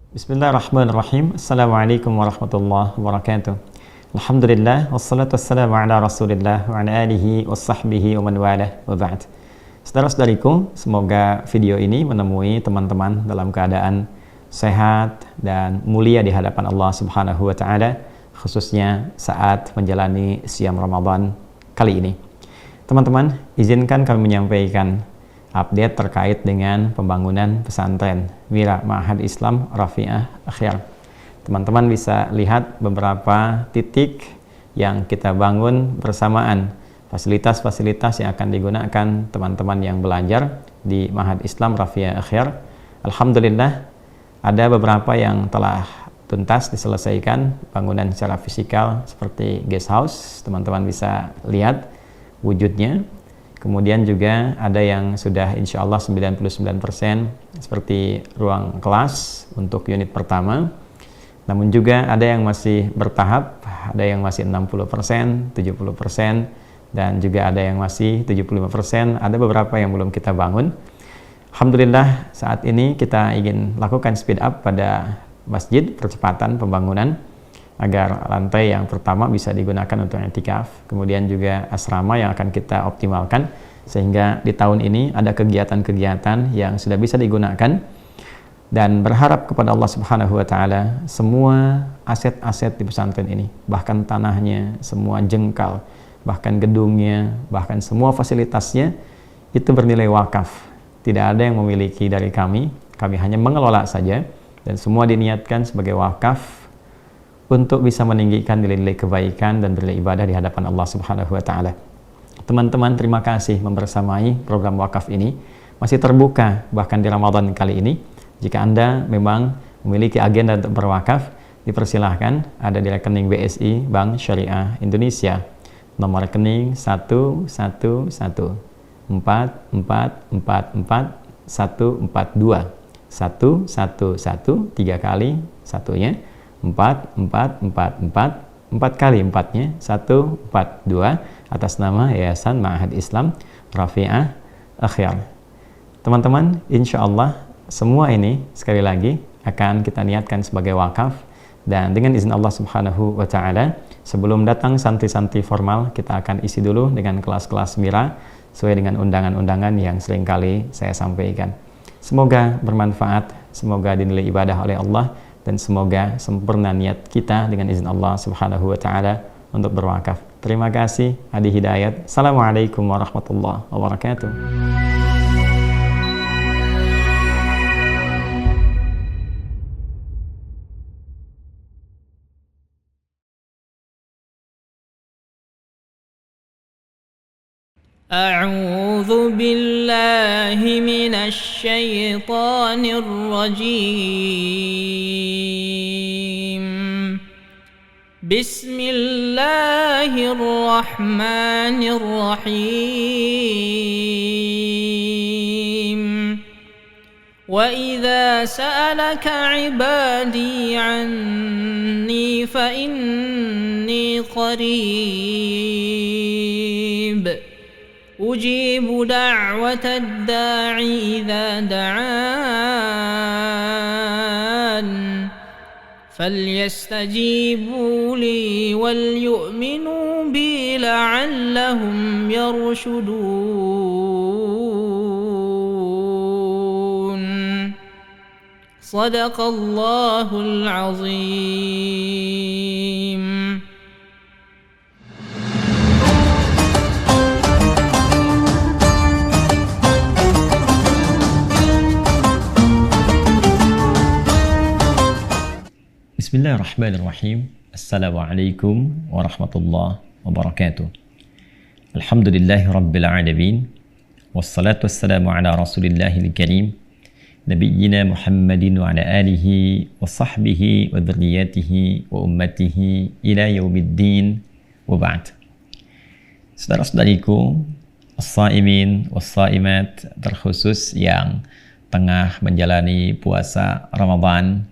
Bismillahirrahmanirrahim. Assalamualaikum warahmatullahi wabarakatuh. Alhamdulillah, wassalatu wassalamu ala rasulillah wa ala alihi wa sahbihi wa man walah wa ba'd. Saudara-saudariku, semoga video ini menemui teman-teman dalam keadaan sehat dan mulia di hadapan Allah Subhanahu wa Ta'ala, khususnya saat menjalani siam Ramadan kali ini. Teman-teman, izinkan kami menyampaikan update terkait dengan pembangunan pesantren Mira Ma'had Islam Rafi'ah Akhyar. Teman-teman bisa lihat beberapa titik yang kita bangun bersamaan, fasilitas-fasilitas yang akan digunakan teman-teman yang belajar di Ma'had Islam Rafi'ah Akhyar. Alhamdulillah, ada beberapa yang telah tuntas diselesaikan bangunan secara fisikal seperti guest house, teman-teman bisa lihat wujudnya. Kemudian juga ada yang sudah insya Allah 99% seperti ruang kelas untuk unit pertama. Namun juga ada yang masih bertahap, ada yang masih 60%, 70%, dan juga ada yang masih 75%. Ada beberapa yang belum kita bangun. Alhamdulillah saat ini kita ingin lakukan speed up pada masjid, percepatan pembangunan, agar lantai yang pertama bisa digunakan untuk i'tikaf, kemudian juga asrama yang akan kita optimalkan, sehingga di tahun ini ada kegiatan-kegiatan yang sudah bisa digunakan, dan berharap kepada Allah Subhanahu wa Ta'ala semua aset-aset di pesantren ini, bahkan tanahnya, semua jengkal, bahkan gedungnya, bahkan semua fasilitasnya itu bernilai wakaf. Tidak ada yang memiliki dari kami hanya mengelola saja, dan semua diniatkan sebagai wakaf untuk bisa meninggikan nilai-nilai kebaikan dan bernilai ibadah di hadapan Allah Subhanahu wa Ta'ala. Teman-teman, terima kasih membersamai program wakaf ini. Masih terbuka bahkan di Ramadan kali ini. Jika Anda memang memiliki agenda untuk berwakaf, dipersilahkan ada di rekening BSI Bank Syariah Indonesia. Nomor rekening 11144444142. 111 3 kali satunya, 4 kali 4-nya 142, atas nama Yayasan Ma'had Islam Rafi'ah Akhyar. Teman-teman, insya Allah semua ini sekali lagi akan kita niatkan sebagai wakaf, dan dengan izin Allah Subhanahu wa Ta'ala, sebelum datang santri-santri formal, kita akan isi dulu dengan kelas-kelas Mira sesuai dengan undangan-undangan yang seringkali saya sampaikan. Semoga bermanfaat, semoga dinilai ibadah oleh Allah, dan semoga sempurna niat kita dengan izin Allah Subhanahu wa Ta'ala untuk berwakaf. Terima kasih. Adi Hidayat. Assalamualaikum warahmatullahi wabarakatuh. أعوذ بالله من الشيطان الرجيم بسم الله الرحمن الرحيم وإذا سألك عبادي عني فإني قريب أجيب دعوة الداعي إذا دعان فليستجيبوا لي وليؤمنوا بي لعلهم يرشدون صدق الله العظيم. Bismillahirrahmanirrahim. Assalamualaikum warahmatullahi wabarakatuh. Alhamdulillahi rabbil alamin. Wassalatu wassalamu ala rasulillahil karim, nabiyyina Muhammadin wa ala alihi wa sahbihi wa dhurriyyatihi wa ummatihi ila yaumiddin wa ba'd. Saudara-saudariku, as-saimin was-saimat, terkhusus yang tengah menjalani puasa Ramadan,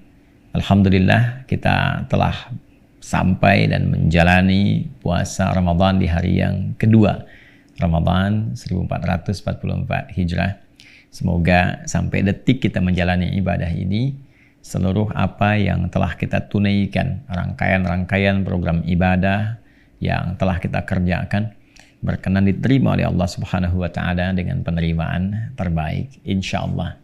alhamdulillah kita telah sampai dan menjalani puasa Ramadan di hari yang kedua, Ramadan 1444 Hijrah. Semoga sampai detik kita menjalani ibadah ini seluruh apa yang telah kita tunaikan, rangkaian-rangkaian program ibadah yang telah kita kerjakan, berkenan diterima oleh Allah Subhanahu wa Ta'ala dengan penerimaan terbaik, insya Allah.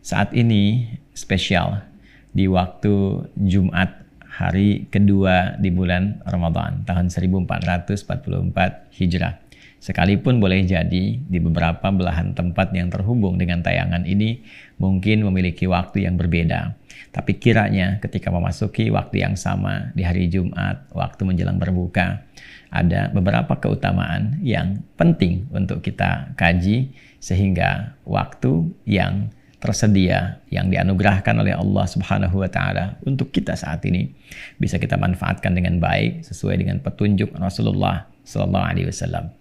Saat ini spesial di waktu Jumat, hari kedua di bulan Ramadan tahun 1444 Hijrah. Sekalipun boleh jadi di beberapa belahan tempat yang terhubung dengan tayangan ini mungkin memiliki waktu yang berbeda. Tapi kiranya ketika memasuki waktu yang sama di hari Jumat, waktu menjelang berbuka, ada beberapa keutamaan yang penting untuk kita kaji sehingga waktu yang tersedia, yang dianugerahkan oleh Allah Subhanahu wa Ta'ala untuk kita saat ini bisa kita manfaatkan dengan baik sesuai dengan petunjuk Rasulullah Sallallahu Alaihi Wasallam.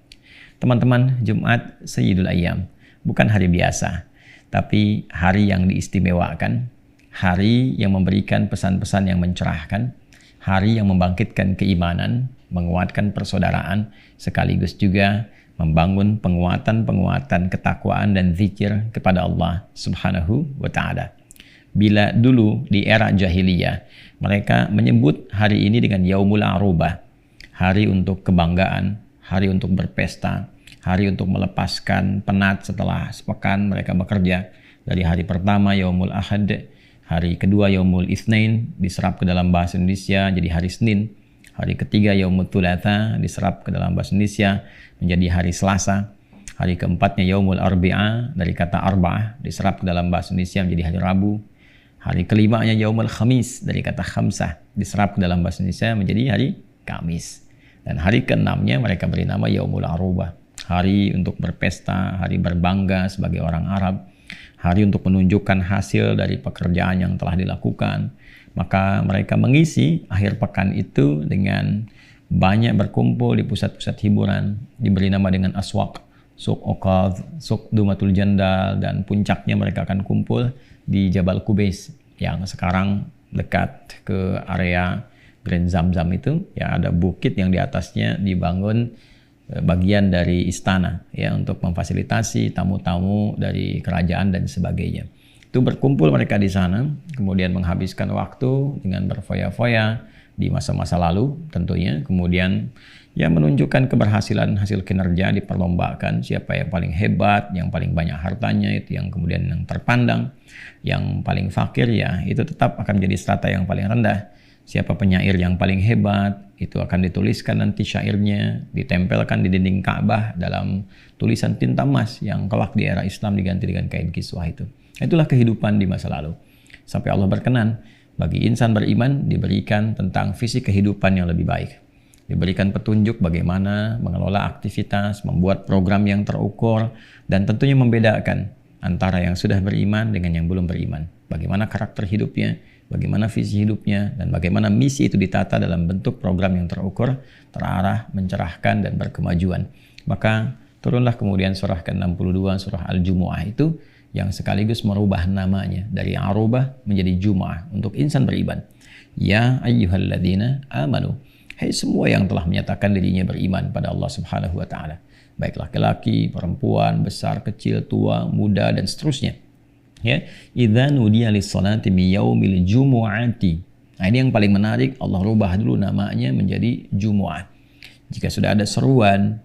Teman-teman, Jumat Sayyidul Ayyam bukan hari biasa, tapi hari yang diistimewakan, hari yang memberikan pesan-pesan yang mencerahkan, hari yang membangkitkan keimanan, menguatkan persaudaraan, sekaligus juga membangun penguatan-penguatan ketakwaan dan zikir kepada Allah Subhanahu wa Ta'ala. Bila dulu di era jahiliyah, mereka menyebut hari ini dengan Yaumul Arubah, hari untuk kebanggaan, hari untuk berpesta, hari untuk melepaskan penat setelah sepekan mereka bekerja. Dari hari pertama Yaumul Ahad, hari kedua Yaumul Itsnain diserap ke dalam bahasa Indonesia jadi hari Senin, hari ketiga Yaumul Thulatha diserap ke dalam bahasa Indonesia menjadi hari Selasa, hari keempatnya Yaumul Arbi'ah dari kata arba'ah diserap ke dalam bahasa Indonesia menjadi hari Rabu, hari kelimanya Yaumul Khamis dari kata khamsah diserap ke dalam bahasa Indonesia menjadi hari Kamis. Dan hari keenamnya mereka beri nama Yaumul Arubah, hari untuk berpesta, hari berbangga sebagai orang Arab, hari untuk menunjukkan hasil dari pekerjaan yang telah dilakukan. Maka mereka mengisi akhir pekan itu dengan banyak berkumpul di pusat-pusat hiburan, diberi nama dengan aswaq, Suq Uqadh, Suq Dumatul Jandal, dan puncaknya mereka akan kumpul di Jabal Qubais yang sekarang dekat ke area Grand Zamzam itu, ya, ada bukit yang di atasnya dibangun bagian dari istana ya untuk memfasilitasi tamu-tamu dari kerajaan dan sebagainya. Itu berkumpul mereka di sana, kemudian menghabiskan waktu dengan berfoya-foya di masa-masa lalu tentunya, kemudian ya menunjukkan keberhasilan hasil kinerja, diperlombakan siapa yang paling hebat, yang paling banyak hartanya, itu yang kemudian yang terpandang, yang paling fakir ya itu tetap akan menjadi strata yang paling rendah. Siapa penyair yang paling hebat, itu akan dituliskan nanti syairnya, ditempelkan di dinding Ka'bah dalam tulisan tinta emas yang kelak di era Islam diganti dengan kain kiswah itu. Itulah kehidupan di masa lalu. Sampai Allah berkenan, bagi insan beriman diberikan tentang visi kehidupan yang lebih baik. Diberikan petunjuk bagaimana mengelola aktivitas, membuat program yang terukur, dan tentunya membedakan antara yang sudah beriman dengan yang belum beriman. Bagaimana karakter hidupnya, bagaimana visi hidupnya, dan bagaimana misi itu ditata dalam bentuk program yang terukur, terarah, mencerahkan, dan berkemajuan. Maka turunlah kemudian surah ke-62, surah Al-Jumu'ah itu, yang sekaligus merubah namanya dari Arubah menjadi Jumu'ah untuk insan beriman. Ya ayyuhalladzina amanu, hai semua yang telah menyatakan dirinya beriman pada Allah Subhanahu wa Ta'ala, baik laki-laki, perempuan, besar, kecil, tua, muda, dan seterusnya. Ya, idza nudiya lis-salati min yaumil jumu'ati. Nah, ini yang paling menarik, Allah rubah dulu namanya menjadi Jumu'ah. Jika sudah ada seruan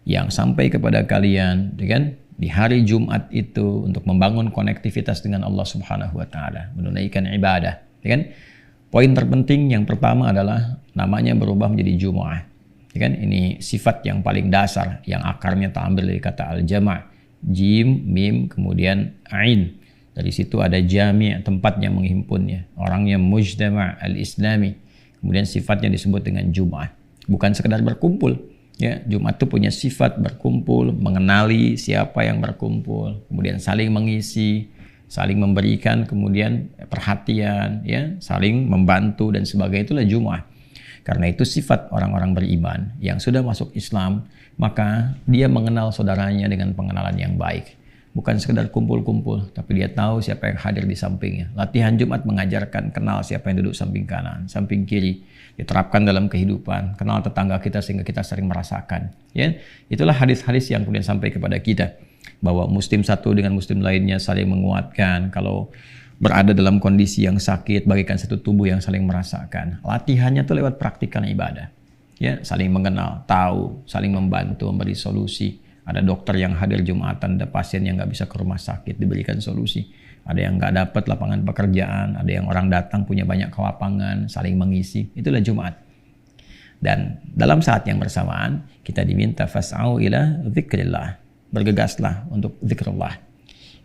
yang sampai kepada kalian, kan, di hari Jumat itu untuk membangun konektivitas dengan Allah Subhanahu wa Ta'ala, menunaikan ibadah, kan? Poin terpenting yang pertama adalah namanya berubah menjadi Jumu'ah. Kan? Ini sifat yang paling dasar yang akarnya terambil dari kata al-jama', jim, mim, kemudian ain. Dari situ ada jami', tempatnya menghimpunnya. Orangnya mujtama' al-islami. Kemudian sifatnya disebut dengan Jum'ah. Bukan sekedar berkumpul. Ya, Jumat itu punya sifat berkumpul, mengenali siapa yang berkumpul, kemudian saling mengisi, saling memberikan, kemudian perhatian, ya, saling membantu dan sebagainya, itulah Jumu'ah. Karena itu sifat orang-orang beriman yang sudah masuk Islam, maka dia mengenal saudaranya dengan pengenalan yang baik. Bukan sekedar kumpul-kumpul, tapi dia tahu siapa yang hadir di sampingnya. Latihan Jumat mengajarkan kenal siapa yang duduk samping kanan, samping kiri. Diterapkan dalam kehidupan, kenal tetangga kita sehingga kita sering merasakan. Ya, itulah hadis-hadis yang kemudian sampai kepada kita bahwa muslim satu dengan muslim lainnya saling menguatkan. Kalau berada dalam kondisi yang sakit, bagaikan satu tubuh yang saling merasakan. Latihannya tuh lewat praktikan ibadah. Ya, saling mengenal, tahu, saling membantu, memberi solusi. Ada dokter yang hadir Jumatan, ada pasien yang nggak bisa ke rumah sakit, diberikan solusi. Ada yang nggak dapat lapangan pekerjaan, ada yang orang datang punya banyak lapangan, saling mengisi. Itulah Jumat. Dan dalam saat yang bersamaan, kita diminta fas'au ila dzikrillah. Bergegaslah untuk zikrullah.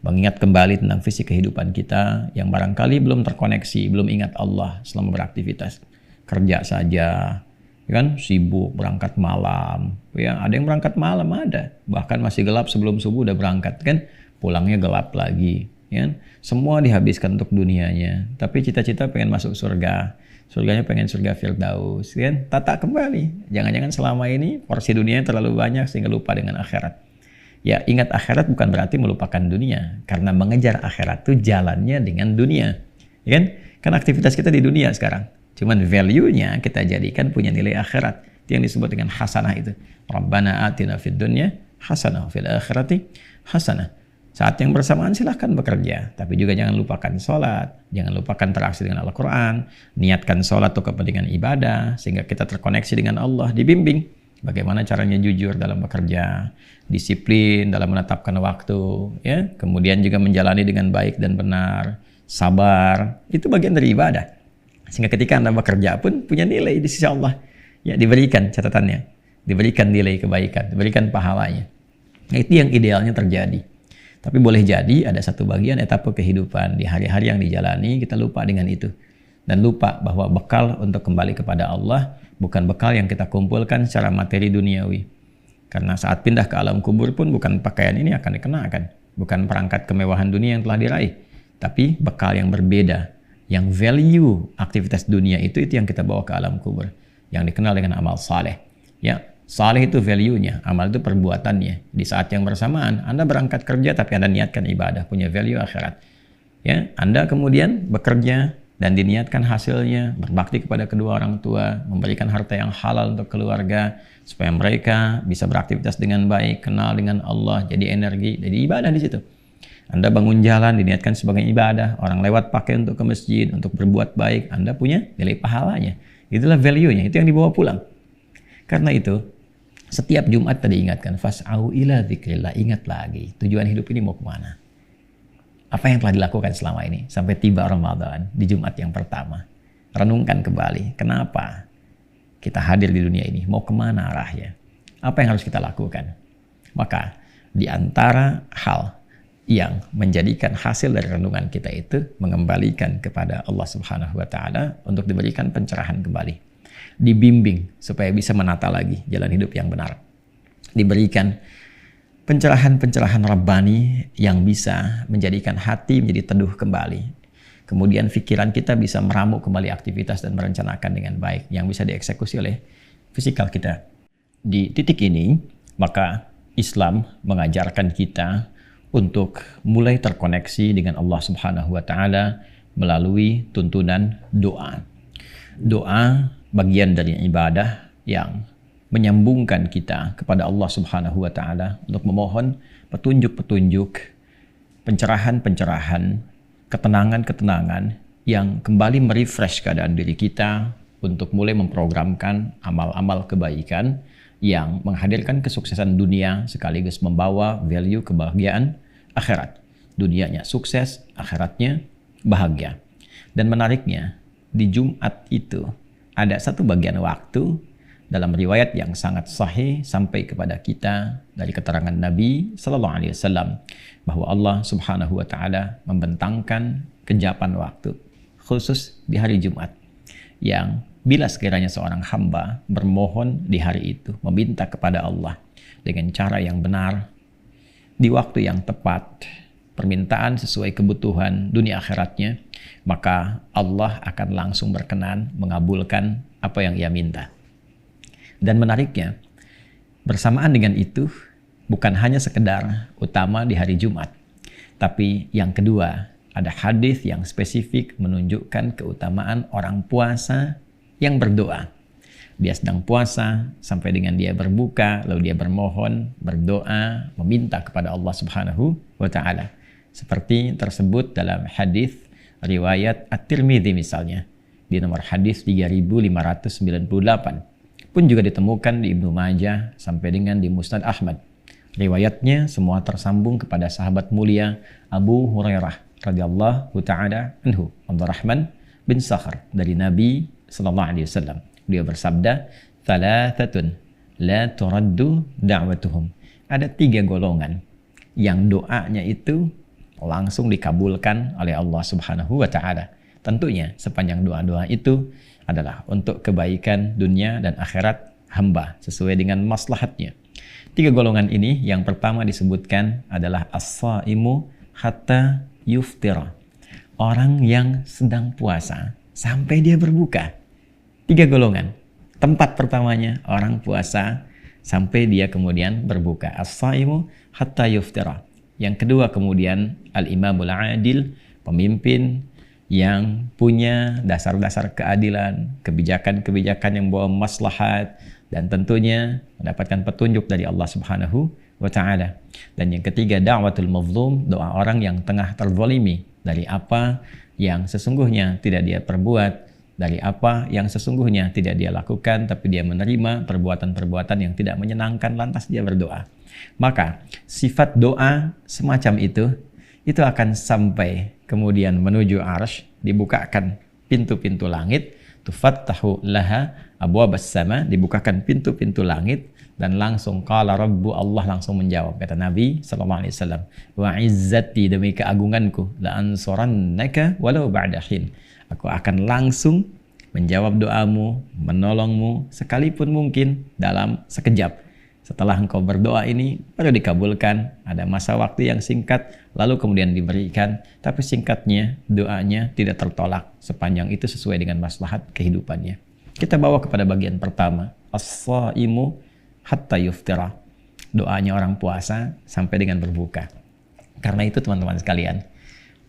Mengingat kembali tentang visi kehidupan kita yang barangkali belum terkoneksi, belum ingat Allah selama beraktivitas. Kerja saja, kan sibuk, berangkat malam. Ya, ada yang berangkat malam ada. Bahkan masih gelap sebelum subuh udah berangkat, kan? Pulangnya gelap lagi. Ya, semua dihabiskan untuk dunianya, tapi cita-cita pengen masuk surga, surganya pengen surga Firdaus, kan? Tata kembali, jangan-jangan selama ini porsi dunianya terlalu banyak sehingga lupa dengan akhirat. Ya, ingat akhirat bukan berarti melupakan dunia, karena mengejar akhirat itu jalannya dengan dunia, ya kan? Kan aktivitas kita di dunia sekarang, cuman value-nya kita jadikan punya nilai akhirat, itu yang disebut dengan hasanah itu. Rabbana atina fid dunya hasanah fil akhirati hasanah. Saat yang bersamaan silahkan bekerja, tapi juga jangan lupakan sholat, jangan lupakan interaksi dengan Al-Quran, niatkan sholat untuk kepentingan ibadah, sehingga kita terkoneksi dengan Allah, dibimbing bagaimana caranya jujur dalam bekerja, disiplin dalam menetapkan waktu, ya, kemudian juga menjalani dengan baik dan benar, sabar, itu bagian dari ibadah. Sehingga ketika Anda bekerja pun punya nilai di sisi Allah, ya, diberikan catatannya, diberikan nilai kebaikan, diberikan pahalanya. Nah, itu yang idealnya terjadi. Tapi boleh jadi ada satu bagian etape kehidupan di hari-hari yang dijalani kita lupa dengan itu. Dan lupa bahwa bekal untuk kembali kepada Allah bukan bekal yang kita kumpulkan secara materi duniawi. Karena saat pindah ke alam kubur pun bukan pakaian ini akan dikenakan. Bukan perangkat kemewahan dunia yang telah diraih. Tapi bekal yang berbeda. Yang value aktivitas dunia itu yang kita bawa ke alam kubur. Yang dikenal dengan amal saleh. Ya. Saleh itu value-nya, amal itu perbuatannya. Di saat yang bersamaan, Anda berangkat kerja tapi Anda niatkan ibadah, punya value akhirat. Ya, Anda kemudian bekerja dan diniatkan hasilnya, berbakti kepada kedua orang tua, memberikan harta yang halal untuk keluarga, supaya mereka bisa beraktivitas dengan baik, kenal dengan Allah, jadi energi, jadi ibadah di situ. Anda bangun jalan, diniatkan sebagai ibadah, orang lewat pakai untuk ke masjid, untuk berbuat baik, Anda punya nilai pahalanya. Itulah value-nya, itu yang dibawa pulang. Karena itu, setiap Jumat tadi ingatkan, fas'au ila dzikrillah, ingat lagi, tujuan hidup ini mau kemana? Apa yang telah dilakukan selama ini, sampai tiba Ramadan, di Jumat yang pertama. Renungkan kembali, kenapa kita hadir di dunia ini, mau kemana arahnya? Apa yang harus kita lakukan? Maka, di antara hal yang menjadikan hasil dari renungan kita itu, mengembalikan kepada Allah Subhanahu wa Ta'ala, untuk diberikan pencerahan kembali. Dibimbing supaya bisa menata lagi jalan hidup yang benar. Diberikan pencerahan-pencerahan Rabbani yang bisa menjadikan hati menjadi teduh kembali. Kemudian pikiran kita bisa meramu kembali aktivitas dan merencanakan dengan baik yang bisa dieksekusi oleh fisikal kita. Di titik ini, maka Islam mengajarkan kita untuk mulai terkoneksi dengan Allah Subhanahu wa Ta'ala melalui tuntunan doa. Doa bagian dari ibadah yang menyambungkan kita kepada Allah Subhanahu wa Ta'ala untuk memohon petunjuk-petunjuk, pencerahan-pencerahan, ketenangan-ketenangan yang kembali merefresh keadaan diri kita untuk mulai memprogramkan amal-amal kebaikan yang menghadirkan kesuksesan dunia sekaligus membawa value kebahagiaan akhirat. Dunianya sukses, akhiratnya bahagia. Dan menariknya, di Jumat itu ada satu bagian waktu dalam riwayat yang sangat sahih sampai kepada kita dari keterangan Nabi Sallallahu Alaihi Wasallam bahwa Allah Subhanahu Wa Taala membentangkan kejapan waktu khusus di hari Jumat yang bila sekiranya seorang hamba bermohon di hari itu, meminta kepada Allah dengan cara yang benar, di waktu yang tepat, permintaan sesuai kebutuhan dunia akhiratnya, maka Allah akan langsung berkenan mengabulkan apa yang ia minta. Dan menariknya, bersamaan dengan itu, bukan hanya sekedar utama di hari Jumat, tapi yang kedua, ada hadis yang spesifik menunjukkan keutamaan orang puasa yang berdoa. Dia sedang puasa sampai dengan dia berbuka, lalu dia bermohon, berdoa, meminta kepada Allah Subhanahu wa Ta'ala. Seperti tersebut dalam hadis riwayat At-Tirmidzi misalnya di nomor hadis 3598, pun juga ditemukan di Ibnu Majah sampai dengan di Musnad Ahmad. Riwayatnya semua tersambung kepada sahabat mulia Abu Hurairah radhiyallahu taala anhu, Abdurrahman bin Sakhar, dari Nabi sallallahu alaihi wasallam. Beliau bersabda, "Thalathatun la turaddu da'watuhum." Ada 3 golongan yang doanya itu langsung dikabulkan oleh Allah Subhanahu wa taala. Tentunya sepanjang doa-doa itu adalah untuk kebaikan dunia dan akhirat hamba sesuai dengan maslahatnya. 3 golongan ini, yang pertama disebutkan adalah as-saimu hatta yuftira. Orang yang sedang puasa sampai dia berbuka. 3 golongan. Tempat pertamanya orang puasa sampai dia kemudian berbuka. As-saimu hatta yuftira. Yang kedua kemudian al-imamul adil, pemimpin yang punya dasar-dasar keadilan, kebijakan-kebijakan yang membawa maslahat, dan tentunya mendapatkan petunjuk dari Allah Subhanahu wa taala. Dan yang ketiga, da'watul mazlum, doa orang yang tengah terzalimi dari apa yang sesungguhnya tidak dia perbuat, dari apa yang sesungguhnya tidak dia lakukan, tapi dia menerima perbuatan-perbuatan yang tidak menyenangkan, lantas dia berdoa. Maka sifat doa semacam itu akan sampai kemudian menuju arsy, dibukakan pintu-pintu langit, tufattahu laha abwabas sama, dibukakan pintu-pintu langit, dan langsung qala rabbu, Allah langsung menjawab, kata Nabi sallallahu alaihi wasallam, wa izzati, demi keagunganku, la ansurannaka walau ba'da hin, aku akan langsung menjawab doamu, menolongmu sekalipun mungkin dalam sekejap. Setelah engkau berdoa ini baru dikabulkan, ada masa waktu yang singkat lalu kemudian diberikan, tapi singkatnya doanya tidak tertolak sepanjang itu sesuai dengan maslahat kehidupannya. Kita bawa kepada bagian pertama, as-saimu hatta yuftira, doanya orang puasa sampai dengan berbuka. Karena itu teman-teman sekalian,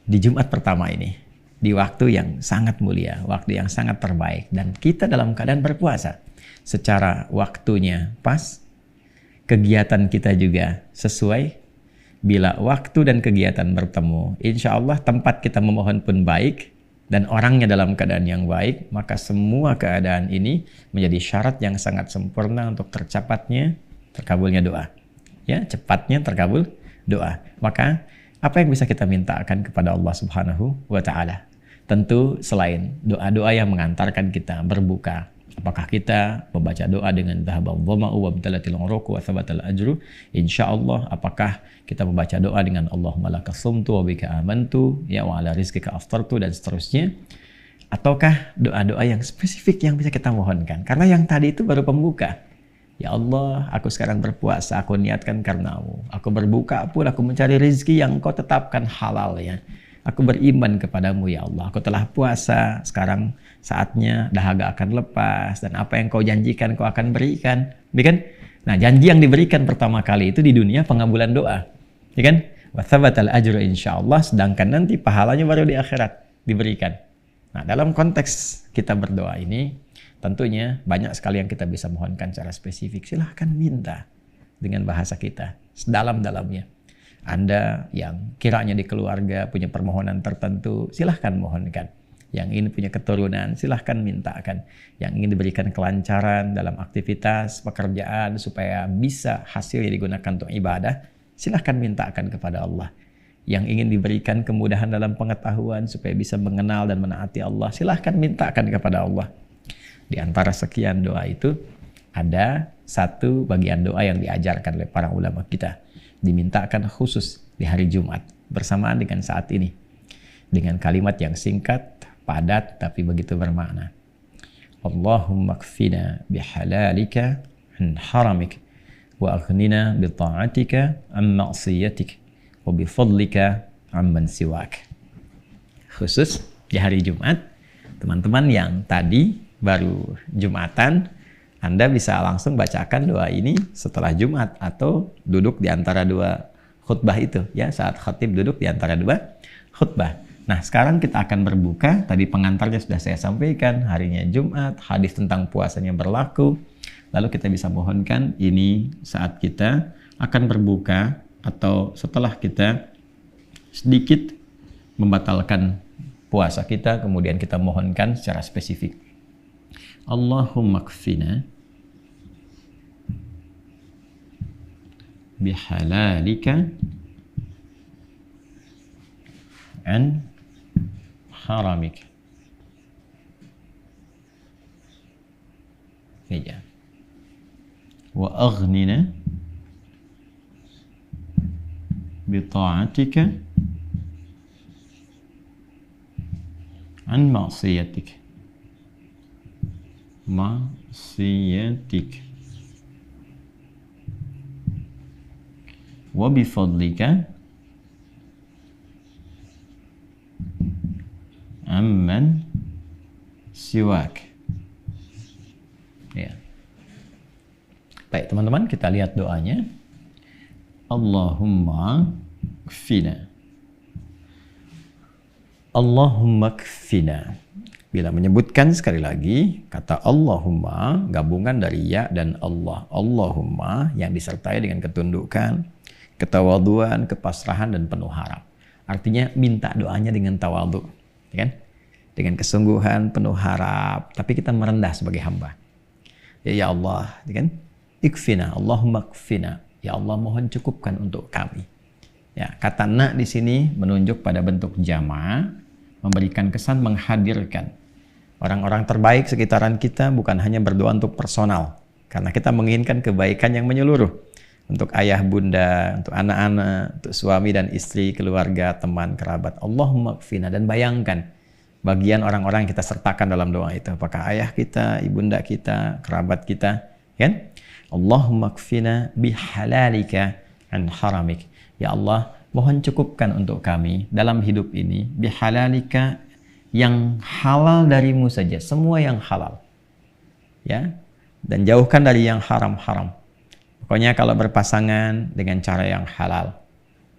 di Jumat pertama ini, di waktu yang sangat mulia, waktu yang sangat terbaik, dan kita dalam keadaan berpuasa secara waktunya pas, kegiatan kita juga sesuai. Bila waktu dan kegiatan bertemu, insya Allah tempat kita memohon pun baik dan orangnya dalam keadaan yang baik, maka semua keadaan ini menjadi syarat yang sangat sempurna untuk terkabulnya doa. Ya, cepatnya terkabul doa. Maka apa yang bisa kita mintakan kepada Allah Subhanahu wa taala? Tentu selain doa-doa yang mengantarkan kita berbuka. Apakah kita membaca doa dengan dhahabal dhama'u wa btalatil uruqu wa thabatal ajru? Insyaallah. Apakah kita membaca doa dengan Allahumma laka sumtu wa bika amantu ya wa ala rizqika aftartu, dan seterusnya? Ataukah doa-doa yang spesifik yang bisa kita mohonkan? Karena yang tadi itu baru pembuka. Ya Allah, aku sekarang berpuasa, aku niatkan karenamu. Aku berbuka pun aku mencari rezeki yang Kau tetapkan halal, ya. Aku beriman kepadamu ya Allah. Aku telah puasa, sekarang saatnya dahaga akan lepas, dan apa yang Kau janjikan Kau akan berikan, ya kan? Nah, janji yang diberikan pertama kali itu di dunia pengabulan doa, ya kan? Wa thabatal ajru insyaallah, sedangkan nanti pahalanya baru di akhirat diberikan. Nah, dalam konteks kita berdoa ini, tentunya banyak sekali yang kita bisa mohonkan secara spesifik. Silahkan minta dengan bahasa kita sedalam-dalamnya. Anda yang kiranya di keluarga punya permohonan tertentu, silahkan mohonkan. Yang ingin punya keturunan, silahkan mintakan. Yang ingin diberikan kelancaran dalam aktivitas pekerjaan supaya bisa hasilnya digunakan untuk ibadah, silahkan mintakan kepada Allah. Yang ingin diberikan kemudahan dalam pengetahuan supaya bisa mengenal dan menaati Allah, silahkan mintakan kepada Allah. Di antara sekian doa itu, ada satu bagian doa yang diajarkan oleh para ulama kita, dimintakan khusus di hari Jumat bersamaan dengan saat ini, dengan kalimat yang singkat, padat, tapi begitu bermakna. Allahumma kfina bihalalika an haramik wa aghnina bi ta'atika an ma'siyatik wa bi fadlika amman siwak. Khusus di hari Jumat, teman-teman yang tadi baru Jumatan, Anda bisa langsung bacakan doa ini setelah Jumat atau duduk di antara dua khutbah itu, ya, saat khatib duduk di antara dua khutbah. Nah, sekarang kita akan berbuka. Tadi pengantarnya sudah saya sampaikan, harinya Jumat, hadis tentang puasanya berlaku. Lalu kita bisa mohonkan ini saat kita akan berbuka atau setelah kita sedikit membatalkan puasa kita, kemudian kita mohonkan secara spesifik. Allahumma kfina bihalalika an haramik. Ya. Wa aghnina bi ta'atika an ma'siyatik. Wa bi fadlika amman siwak. Ya. Baik teman-teman, kita lihat doanya. Allahumma kfina. Allahumma kfina. Bila menyebutkan sekali lagi kata Allahumma, gabungan dari ya dan Allah. Allahumma yang disertai dengan ketundukan, ketawaduan, kepasrahan dan penuh harap. Artinya minta doanya dengan tawadhu, ya kan? Dengan kesungguhan, penuh harap, tapi kita merendah sebagai hamba. Ya Allah, ya kan? Ikfina, Allahumma kfina. Ya Allah, mohon cukupkan untuk kami. Ya, kata na di sini menunjuk pada bentuk jama', memberikan kesan menghadirkan orang-orang terbaik sekitaran kita, bukan hanya berdoa untuk personal, karena kita menginginkan kebaikan yang menyeluruh untuk ayah bunda, untuk anak-anak, untuk suami dan istri, keluarga, teman, kerabat. Allahumma kfina. Dan bayangkan bagian orang-orang yang kita sertakan dalam doa itu, apakah ayah kita, ibunda kita, kerabat kita, kan? Allahumma kfina bihalalika an haramik. Ya Allah, mohon cukupkan untuk kami dalam hidup ini bihalalika, yang halal darimu saja, semua yang halal, ya, dan jauhkan dari yang haram-haram. Pokoknya kalau berpasangan dengan cara yang halal,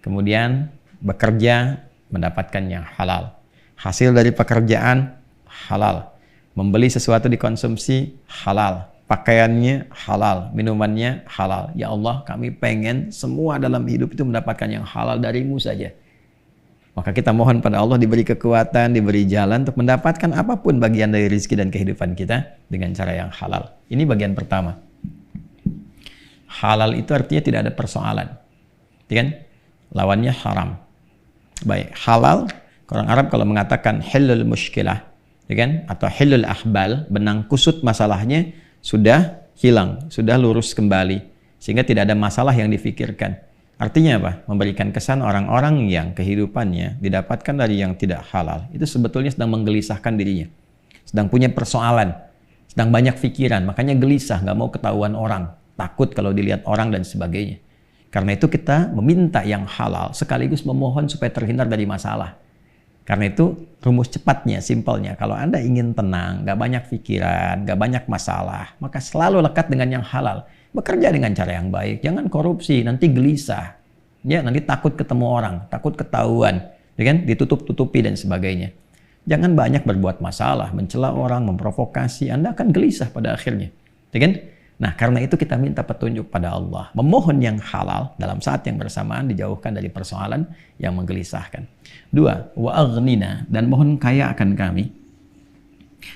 kemudian bekerja mendapatkan yang halal, hasil dari pekerjaan halal, membeli sesuatu dikonsumsi halal, pakaiannya halal, minumannya halal. Ya Allah, kami pengen semua dalam hidup itu mendapatkan yang halal darimu saja. Maka kita mohon pada Allah diberi kekuatan, diberi jalan untuk mendapatkan apapun bagian dari rezeki dan kehidupan kita dengan cara yang halal. Ini bagian pertama. Halal itu artinya tidak ada persoalan, kan? Lawannya haram. Baik, halal, orang Arab kalau mengatakan halul mushkilah, kan? Atau halul ahbal, benang kusut masalahnya sudah hilang, sudah lurus kembali, sehingga tidak ada masalah yang difikirkan. Artinya apa? Memberikan kesan orang-orang yang kehidupannya didapatkan dari yang tidak halal, itu sebetulnya sedang menggelisahkan dirinya, sedang punya persoalan, sedang banyak pikiran, makanya gelisah, nggak mau ketahuan orang, takut kalau dilihat orang dan sebagainya. Karena itu kita meminta yang halal sekaligus memohon supaya terhindar dari masalah. Karena itu rumus cepatnya, simpelnya, kalau Anda ingin tenang, nggak banyak pikiran, nggak banyak masalah, maka selalu lekat dengan yang halal. Bekerja dengan cara yang baik, jangan korupsi, nanti gelisah, ya, nanti takut ketemu orang, takut ketahuan, ya kan, ditutup-tutupi dan sebagainya. Jangan banyak berbuat masalah, mencela orang, memprovokasi, Anda akan gelisah pada akhirnya, ya kan? Nah, karena itu kita minta petunjuk pada Allah, memohon yang halal dalam saat yang bersamaan dijauhkan dari persoalan yang menggelisahkan. 2, wa aghnina, dan mohon kaya akan kami,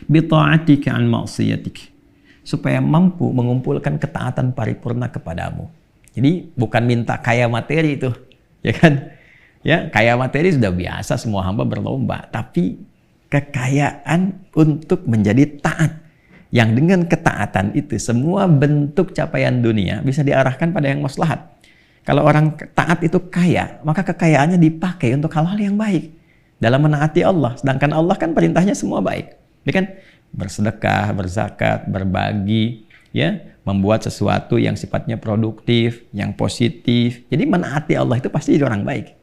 bi ta'atika an ma'siyatik, supaya mampu mengumpulkan ketaatan paripurna kepadamu. Jadi bukan minta kaya materi itu, ya kan? Ya, kaya materi sudah biasa, semua hamba berlomba, tapi kekayaan untuk menjadi taat, yang dengan ketaatan itu semua bentuk capaian dunia bisa diarahkan pada yang maslahat. Kalau orang taat itu kaya, maka kekayaannya dipakai untuk hal-hal yang baik dalam menaati Allah, sedangkan Allah kan perintahnya semua baik, ya kan? Bersedekah, berzakat, berbagi, ya, membuat sesuatu yang sifatnya produktif, yang positif. Jadi menaati Allah itu pasti jadi orang baik.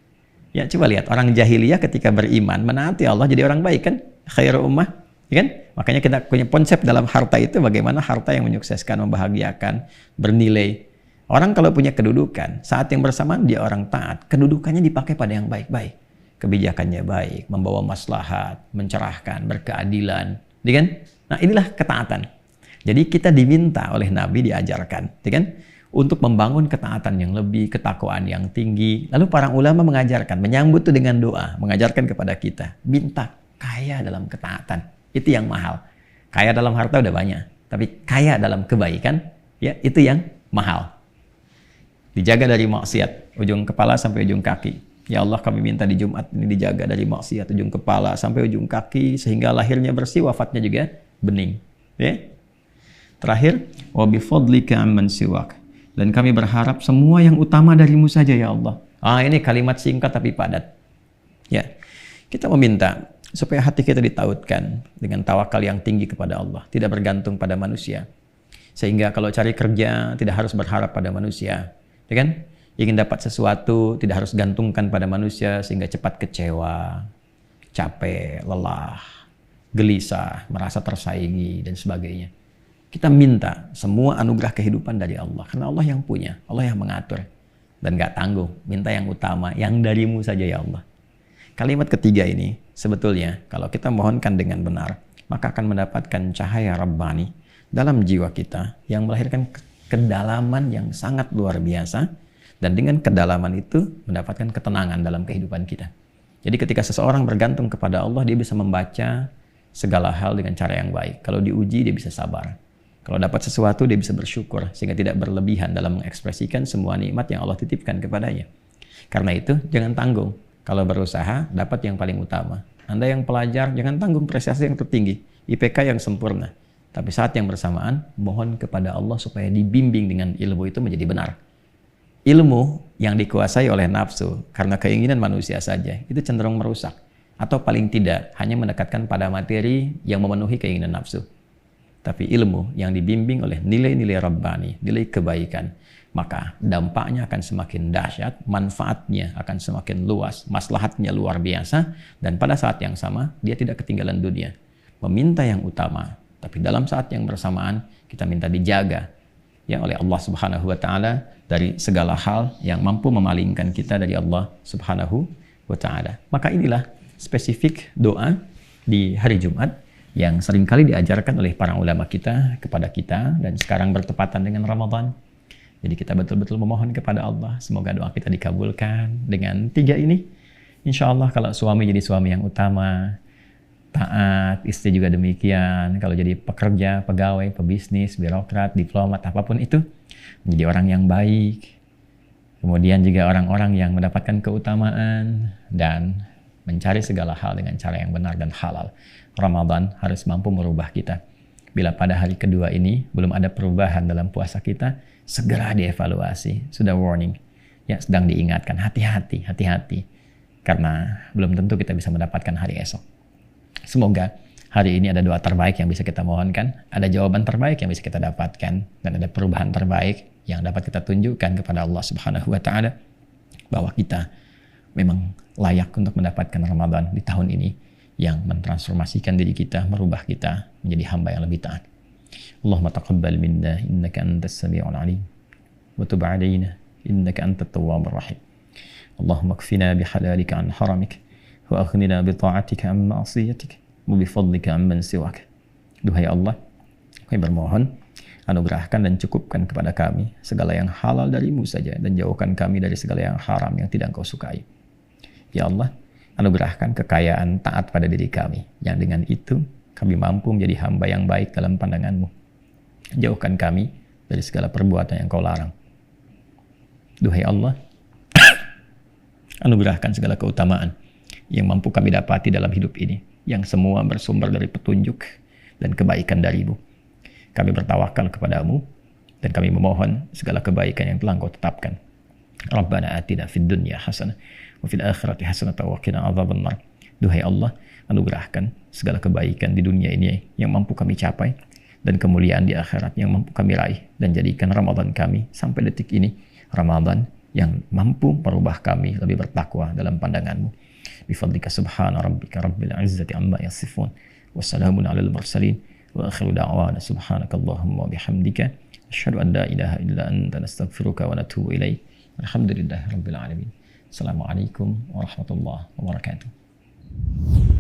Ya, coba lihat orang jahiliyah ketika beriman menaati Allah jadi orang baik, kan? Khairu ummah, ya kan? Makanya kita punya konsep dalam harta itu bagaimana harta yang menyukseskan, membahagiakan, bernilai. Orang kalau punya kedudukan, saat yang bersamaan dia orang taat, kedudukannya dipakai pada yang baik-baik. Kebijakannya baik, membawa maslahat, mencerahkan, berkeadilan. Kan? Nah, inilah ketaatan. Jadi kita diminta oleh Nabi, diajarkan, kan? Untuk membangun ketaatan yang lebih, ketakwaan yang tinggi. Lalu para ulama mengajarkan, menyambut itu dengan doa, mengajarkan kepada kita, minta kaya dalam ketaatan. Itu yang mahal. Kaya dalam harta udah banyak, tapi kaya dalam kebaikan, ya itu yang mahal. Dijaga dari maksiat, ujung kepala sampai ujung kaki. Ya Allah, kami minta di Jumat ini dijaga dari maksiat, ujung kepala sampai ujung kaki, sehingga lahirnya bersih, wafatnya juga bening. Ya. Terakhir, wa bifadlika amman siwak. Dan kami berharap semua yang utama darimu saja ya Allah. Ini kalimat singkat tapi padat. Ya. Kita meminta supaya hati kita ditautkan dengan tawakal yang tinggi kepada Allah, tidak bergantung pada manusia. Sehingga kalau cari kerja tidak harus berharap pada manusia, ya kan? Ingin dapat sesuatu tidak harus gantungkan pada manusia sehingga cepat kecewa, capek, lelah, gelisah, merasa tersaingi dan sebagainya. Kita minta semua anugerah kehidupan dari Allah karena Allah yang punya, Allah yang mengatur dan gak tanggung. Minta yang utama, yang darimu saja ya Allah. Kalimat ketiga ini sebetulnya kalau kita mohonkan dengan benar, maka akan mendapatkan cahaya Rabbani dalam jiwa kita yang melahirkan kedalaman yang sangat luar biasa, dan dengan kedalaman itu mendapatkan ketenangan dalam kehidupan kita. Jadi ketika seseorang bergantung kepada Allah, dia bisa membaca segala hal dengan cara yang baik. Kalau diuji, dia bisa sabar. Kalau dapat sesuatu, dia bisa bersyukur sehingga tidak berlebihan dalam mengekspresikan semua nikmat yang Allah titipkan kepadanya. Karena itu jangan tanggung. Kalau berusaha, dapat yang paling utama. Anda yang pelajar, jangan tanggung prestasi yang tertinggi, IPK yang sempurna. Tapi saat yang bersamaan, mohon kepada Allah supaya dibimbing dengan ilmu itu menjadi benar. Ilmu yang dikuasai oleh nafsu, karena keinginan manusia saja, itu cenderung merusak. Atau paling tidak, hanya mendekatkan pada materi yang memenuhi keinginan nafsu. Tapi ilmu yang dibimbing oleh nilai-nilai Rabbani, nilai kebaikan, maka dampaknya akan semakin dahsyat, manfaatnya akan semakin luas, maslahatnya luar biasa, dan pada saat yang sama, dia tidak ketinggalan dunia. Meminta yang utama, tapi dalam saat yang bersamaan, kita minta dijaga ya oleh Allah Subhanahu wa Ta'ala dari segala hal yang mampu memalingkan kita dari Allah Subhanahu wa Ta'ala. Maka inilah spesifik doa di hari Jumat yang seringkali diajarkan oleh para ulama kita kepada kita, dan sekarang bertepatan dengan Ramadan. Jadi kita betul-betul memohon kepada Allah, semoga doa kita dikabulkan dengan tiga ini. Insya Allah kalau suami jadi suami yang utama, taat, istri juga demikian. Kalau jadi pekerja, pegawai, pebisnis, birokrat, diplomat, apapun itu, menjadi orang yang baik. Kemudian juga orang-orang yang mendapatkan keutamaan dan mencari segala hal dengan cara yang benar dan halal. Ramadan harus mampu merubah kita. Bila pada hari kedua ini belum ada perubahan dalam puasa kita, segera dievaluasi. Sudah warning, ya sedang diingatkan, hati-hati, hati-hati. Karena belum tentu kita bisa mendapatkan hari esok. Semoga hari ini ada doa terbaik yang bisa kita mohonkan, ada jawaban terbaik yang bisa kita dapatkan, dan ada perubahan terbaik yang dapat kita tunjukkan kepada Allah Subhanahu wa Ta'ala bahwa kita memang layak untuk mendapatkan Ramadan di tahun ini yang mentransformasikan diri kita, merubah kita menjadi hamba yang lebih taat. Allahumma taqabbal minna innaka antas sami'ul alim wa tub 'alaina innaka antat tawwabur rahim. Allahumma kfina bihalalika an haramik wa aghnina bi ta'atika an ma'siyatik wa bi fadlika amman siwak. Duhai Allah, kami bermohon anugerahkan dan cukupkan kepada kami segala yang halal darimu saja, dan jauhkan kami dari segala yang haram yang tidak Engkau sukai. Ya Allah, anugerahkan kekayaan taat pada diri kami, yang dengan itu kami mampu menjadi hamba yang baik dalam pandangan-Mu. Jauhkan kami dari segala perbuatan yang Kau larang. Duhai Allah, anugerahkan segala keutamaan yang mampu kami dapati dalam hidup ini, yang semua bersumber dari petunjuk dan kebaikan dari-Mu. Kami bertawakal kepada-Mu, dan kami memohon segala kebaikan yang telah Engkau tetapkan. Rabbana atina fid dunya hasanah wa fil akhirati hasanah wa qina adzabannar. Duhai Allah, anugerahkan segala kebaikan di dunia ini yang mampu kami capai, dan kemuliaan di akhirat yang mampu kami raih, dan jadikan Ramadan kami sampai detik ini Ramadan yang mampu merubah kami lebih bertakwa dalam pandangan-Mu. Bifadlika subhana rabbika rabbil izzati amma yasifun wa salamun alal mursalin wa akhiru da'wana subhanakallahumma wa bihamdika asyhadu an la ilaha illa anta nastaghfiruka wa natubu ilaik. Alhamdulillahirabbil alamin. Assalamualaikum warahmatullahi wabarakatuh.